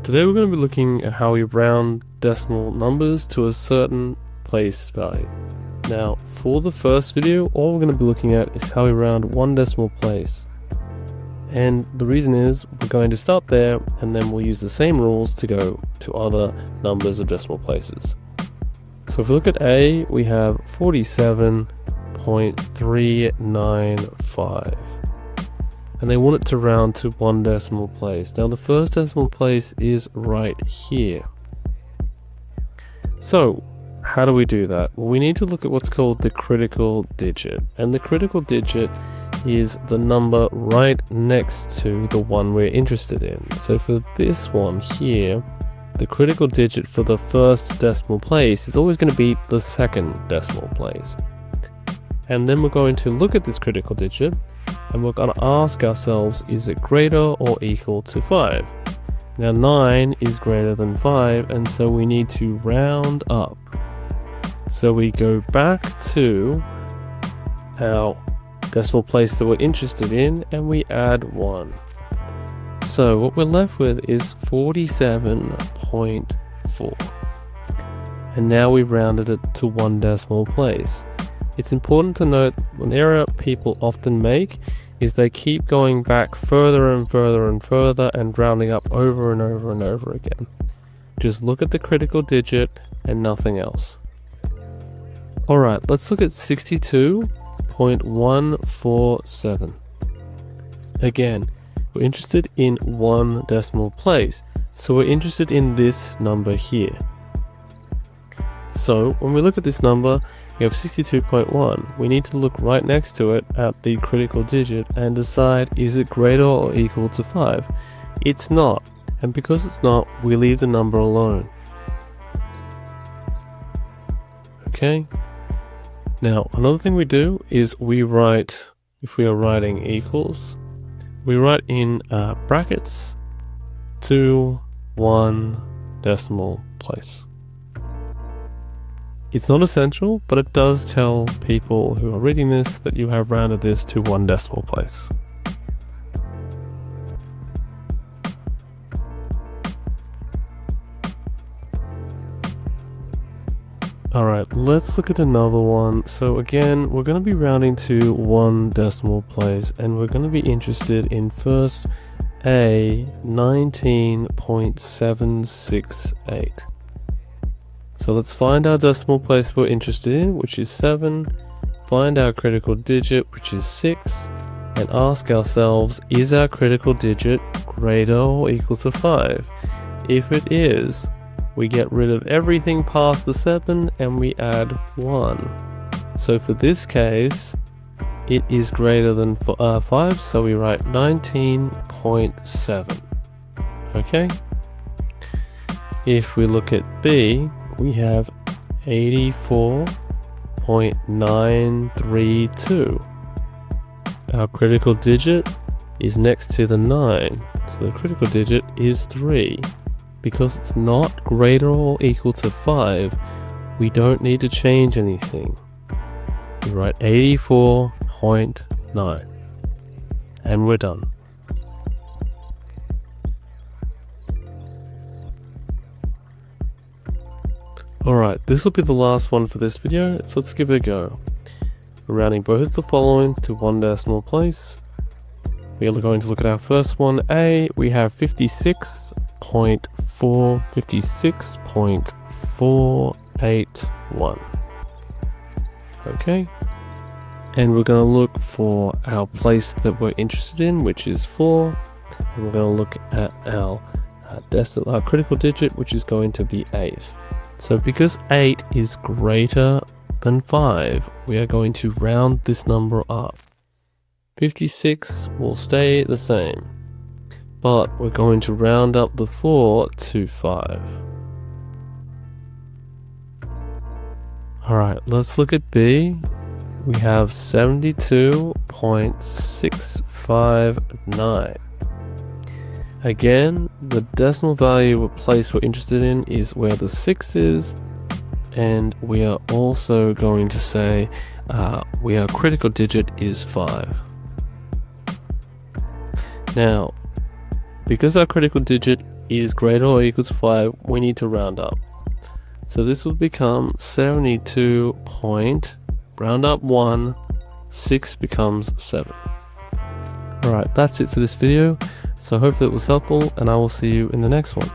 Today we're going to be looking at how we round decimal numbers to a certain place value. Now, for the first video, all we're going to be looking at is how we round one decimal place. And the reason is we're going to start there and then we'll use the same rules to go to other numbers of decimal places. So if we look at A, we have 47.395. And they want it to round to one decimal place. Now the first decimal place is right here. So how do we do that? Well, we need to look at what's called the critical digit. And the critical digit is the number right next to the one we're interested in. So for this one here, the critical digit for the first decimal place is always going to be the second decimal place. And then we're going to look at this critical digit and we're going to ask ourselves, is it greater or equal to 5? Now 9 is greater than 5, and so we need to round up. So we go back to our decimal place that we're interested in and we add 1. So what we're left with is 47.4. And now we've rounded it to one decimal place. It's important to note an error people often make is they keep going back further and further and further and rounding up over and over and over again. Just look at the critical digit and nothing else. Alright, let's look at 62.147. Again, we're interested in one decimal place, so we're interested in this number here. So when we look at this number, we have 62.1. We need to look right next to it at the critical digit and decide, is it greater or equal to 5? It's not, and because it's not, we leave the number alone. Okay? Now, another thing we do is we write, if we are writing equals, we write in brackets to one decimal place. It's not essential, but it does tell people who are reading this that you have rounded this to one decimal place. Alright, let's look at another one. So again, we're going to be rounding to one decimal place, and we're going to be interested in first A, 19.768. So let's find our decimal place we're interested in, which is 7, find our critical digit, which is 6, and ask ourselves, is our critical digit greater or equal to 5? If it is, we get rid of everything past the 7 and we add 1. So for this case, it is greater than 5, so we write 19.7. Okay? If we look at B, we have 84.932. Our critical digit is next to the 9, so the critical digit is 3. Because it's not greater or equal to 5, we don't need to change anything. We write 84.9 and we're done. Alright, this will be the last one for this video, so let's give it a go. We're rounding both the following to one decimal place. We are going to look at our first one, A. We have 56.481. Okay. And we're going to look for our place that we're interested in, which is 4. And we're going to look at our critical digit, which is going to be 8. So because 8 is greater than 5, we are going to round this number up. 56 will stay the same, but we're going to round up the 4 to 5. Alright, let's look at B. We have 72.659. Again, the decimal value or place we're interested in is where the 6 is, and we are also going to say our critical digit is 5. Now, because our critical digit is greater or equal to 5, we need to round up. So this will become 72 point, round up 1, 6 becomes 7. Alright, that's it for this video. So hopefully it was helpful, and I will see you in the next one.